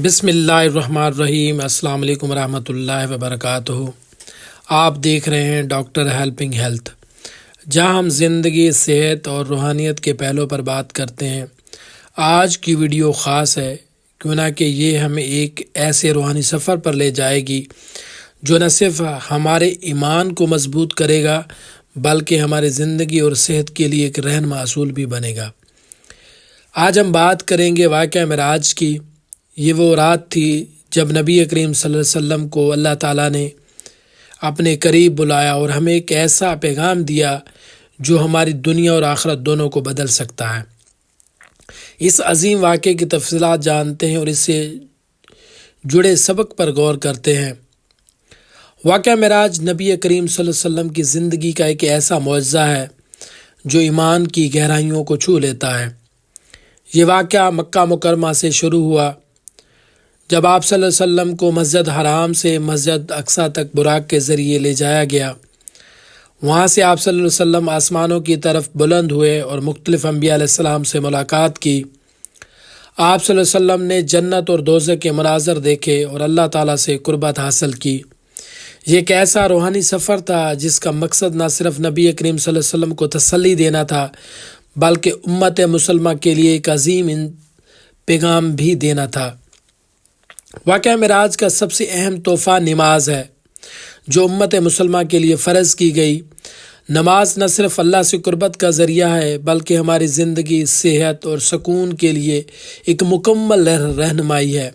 بسم اللہ الرحمن الرحیم۔ السلام علیکم ورحمۃ اللہ وبرکاتہ۔ آپ دیکھ رہے ہیں ڈاکٹر ہیلپنگ ہیلتھ، جہاں ہم زندگی، صحت اور روحانیت کے پہلو پر بات کرتے ہیں۔ آج کی ویڈیو خاص ہے کیوں نہ کہ یہ ہمیں ایک ایسے روحانی سفر پر لے جائے گی جو نہ صرف ہمارے ایمان کو مضبوط کرے گا بلکہ ہماری زندگی اور صحت کے لیے ایک رہنما اصول بھی بنے گا۔ آج ہم بات کریں گے واقعہ معراج کی۔ یہ وہ رات تھی جب نبی کریم صلی اللہ علیہ وسلم کو اللہ تعالیٰ نے اپنے قریب بلایا اور ہمیں ایک ایسا پیغام دیا جو ہماری دنیا اور آخرت دونوں کو بدل سکتا ہے۔ اس عظیم واقعے کی تفصیلات جانتے ہیں اور اس سے جڑے سبق پر غور کرتے ہیں۔ واقعہ معراج نبی کریم صلی اللہ علیہ وسلم کی زندگی کا ایک ایسا معجزہ ہے جو ایمان کی گہرائیوں کو چھو لیتا ہے۔ یہ واقعہ مکہ مکرمہ سے شروع ہوا جب آپ صلی اللہ علیہ وسلم کو مسجد حرام سے مسجد اقصیٰ تک براق کے ذریعے لے جایا گیا۔ وہاں سے آپ صلی اللہ علیہ وسلم آسمانوں کی طرف بلند ہوئے اور مختلف انبیاء علیہ السلام سے ملاقات کی۔ آپ صلی اللہ علیہ وسلم نے جنت اور دوزخ کے مناظر دیکھے اور اللہ تعالیٰ سے قربت حاصل کی۔ یہ ایک ایسا روحانی سفر تھا جس کا مقصد نہ صرف نبی کریم صلی اللہ علیہ وسلم کو تسلی دینا تھا بلکہ امت مسلمہ کے لیے ایک عظیم پیغام بھی دینا تھا۔ واقعہ معراج کا سب سے اہم تحفہ نماز ہے جو امت مسلمہ کے لیے فرض کی گئی۔ نماز نہ صرف اللہ سے قربت کا ذریعہ ہے بلکہ ہماری زندگی، صحت اور سکون کے لیے ایک مکمل رہنمائی ہے۔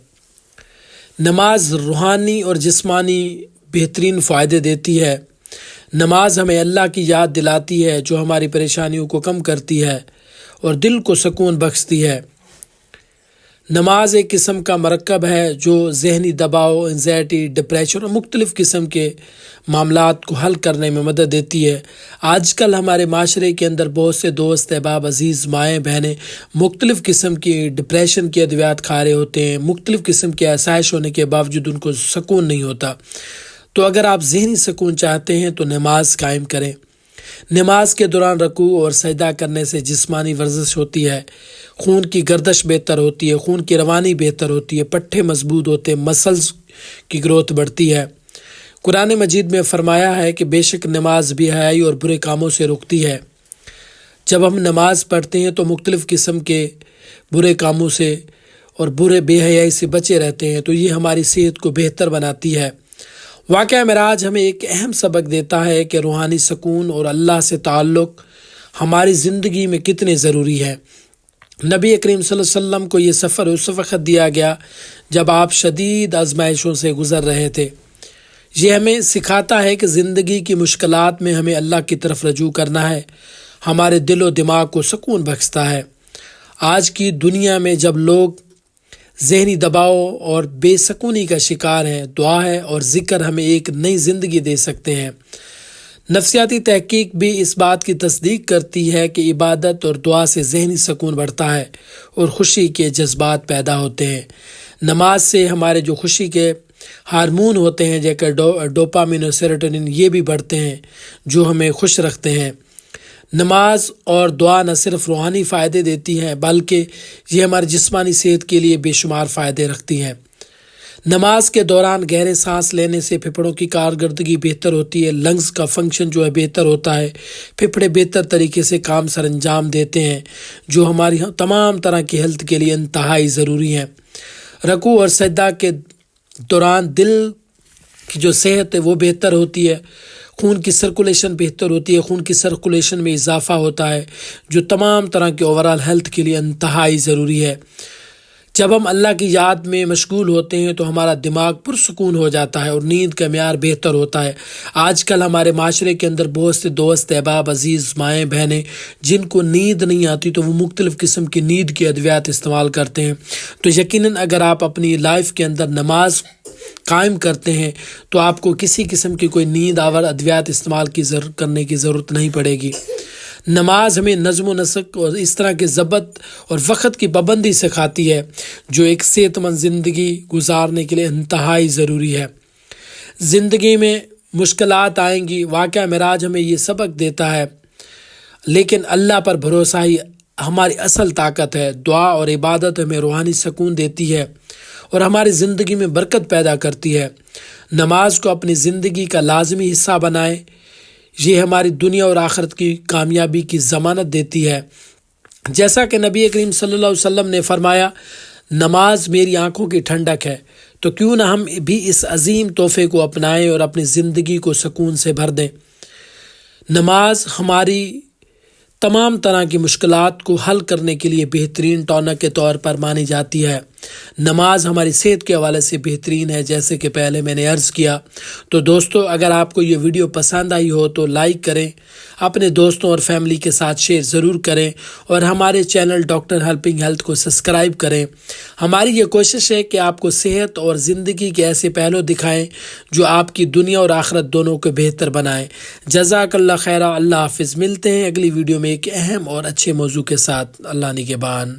نماز روحانی اور جسمانی بہترین فائدے دیتی ہے۔ نماز ہمیں اللہ کی یاد دلاتی ہے جو ہماری پریشانیوں کو کم کرتی ہے اور دل کو سکون بخشتی ہے۔ نماز ایک قسم کا مرکب ہے جو ذہنی دباؤ، انزائٹی، ڈپریشن اور مختلف قسم کے معاملات کو حل کرنے میں مدد دیتی ہے۔ آج کل ہمارے معاشرے کے اندر بہت سے دوست، احباب، عزیز، مائیں، بہنیں مختلف قسم کی ڈپریشن کی ادویات کھا رہے ہوتے ہیں۔ مختلف قسم کے آسائش ہونے کے باوجود ان کو سکون نہیں ہوتا۔ تو اگر آپ ذہنی سکون چاہتے ہیں تو نماز قائم کریں۔ نماز کے دوران رکوع اور سجدہ کرنے سے جسمانی ورزش ہوتی ہے، خون کی گردش بہتر ہوتی ہے، خون کی روانی بہتر ہوتی ہے، پٹھے مضبوط ہوتے ہیں، مسلز کی گروتھ بڑھتی ہے۔ قرآن مجید میں فرمایا ہے کہ بے شک نماز بے حیائی اور برے کاموں سے روکتی ہے۔ جب ہم نماز پڑھتے ہیں تو مختلف قسم کے برے کاموں سے اور برے بے حیائی سے بچے رہتے ہیں، تو یہ ہماری صحت کو بہتر بناتی ہے۔ واقعہ معراج ہمیں ایک اہم سبق دیتا ہے کہ روحانی سکون اور اللہ سے تعلق ہماری زندگی میں کتنے ضروری ہے۔ نبی کریم صلی اللہ علیہ وسلم کو یہ سفر اس وقت دیا گیا جب آپ شدید آزمائشوں سے گزر رہے تھے۔ یہ ہمیں سکھاتا ہے کہ زندگی کی مشکلات میں ہمیں اللہ کی طرف رجوع کرنا ہے، ہمارے دل و دماغ کو سکون بخشتا ہے۔ آج کی دنیا میں جب لوگ ذہنی دباؤ اور بے سکونی کا شکار ہیں، دعا ہے اور ذکر ہمیں ایک نئی زندگی دے سکتے ہیں۔ نفسیاتی تحقیق بھی اس بات کی تصدیق کرتی ہے کہ عبادت اور دعا سے ذہنی سکون بڑھتا ہے اور خوشی کے جذبات پیدا ہوتے ہیں۔ نماز سے ہمارے جو خوشی کے ہارمون ہوتے ہیں جیسے ڈوپامین اور سیروٹونین، یہ بھی بڑھتے ہیں جو ہمیں خوش رکھتے ہیں۔ نماز اور دعا نہ صرف روحانی فائدے دیتی ہیں بلکہ یہ ہماری جسمانی صحت کے لیے بے شمار فائدے رکھتی ہیں۔ نماز کے دوران گہرے سانس لینے سے پھیپھڑوں کی کارکردگی بہتر ہوتی ہے، لنگز کا فنکشن جو ہے بہتر ہوتا ہے، پھیپھڑے بہتر طریقے سے کام سر انجام دیتے ہیں جو ہماری تمام طرح کی ہیلتھ کے لیے انتہائی ضروری ہیں۔ رکوع اور سجدہ کے دوران دل کی جو صحت ہے وہ بہتر ہوتی ہے، خون کی سرکولیشن بہتر ہوتی ہے، خون کی سرکولیشن میں اضافہ ہوتا ہے جو تمام طرح کے اوورال ہیلتھ کے لیے انتہائی ضروری ہے۔ جب ہم اللہ کی یاد میں مشغول ہوتے ہیں تو ہمارا دماغ پرسکون ہو جاتا ہے اور نیند کا معیار بہتر ہوتا ہے۔ آج کل ہمارے معاشرے کے اندر بہت سے دوست، احباب، عزیز، مائیں، بہنیں جن کو نیند نہیں آتی تو وہ مختلف قسم کی نیند کی ادویات استعمال کرتے ہیں۔ تو یقیناً اگر آپ اپنی لائف کے اندر نماز قائم کرتے ہیں تو آپ کو کسی قسم کی کوئی نیند آور ادویات استعمال کرنے کی ضرورت نہیں پڑے گی۔ نماز ہمیں نظم و نسق اور اس طرح کے ضبط اور وقت کی پابندی سکھاتی ہے جو ایک صحت مند زندگی گزارنے کے لیے انتہائی ضروری ہے۔ زندگی میں مشکلات آئیں گی، واقعہ معراج ہمیں یہ سبق دیتا ہے، لیکن اللہ پر بھروسہ ہی ہماری اصل طاقت ہے۔ دعا اور عبادت ہمیں روحانی سکون دیتی ہے اور ہماری زندگی میں برکت پیدا کرتی ہے۔ نماز کو اپنی زندگی کا لازمی حصہ بنائیں، یہ ہماری دنیا اور آخرت کی کامیابی کی ضمانت دیتی ہے۔ جیسا کہ نبی کریم صلی اللہ علیہ وسلم نے فرمایا، نماز میری آنکھوں کی ٹھنڈک ہے، تو کیوں نہ ہم بھی اس عظیم تحفے کو اپنائیں اور اپنی زندگی کو سکون سے بھر دیں۔ نماز ہماری تمام طرح کی مشکلات کو حل کرنے کے لیے بہترین ٹونک کے طور پر مانی جاتی ہے۔ نماز ہماری صحت کے حوالے سے بہترین ہے، جیسے کہ پہلے میں نے عرض کیا۔ تو دوستو، اگر آپ کو یہ ویڈیو پسند آئی ہو تو لائک کریں، اپنے دوستوں اور فیملی کے ساتھ شیئر ضرور کریں، اور ہمارے چینل ڈاکٹر ہیلپنگ ہیلتھ کو سبسکرائب کریں۔ ہماری یہ کوشش ہے کہ آپ کو صحت اور زندگی کے ایسے پہلو دکھائیں جو آپ کی دنیا اور آخرت دونوں کو بہتر بنائیں۔ جزاک اللہ خیرہ۔ اللہ حافظ۔ ملتے ہیں اگلی ویڈیو میں ایک اہم اور اچھے موضوع کے ساتھ۔ اللہ نگہبان۔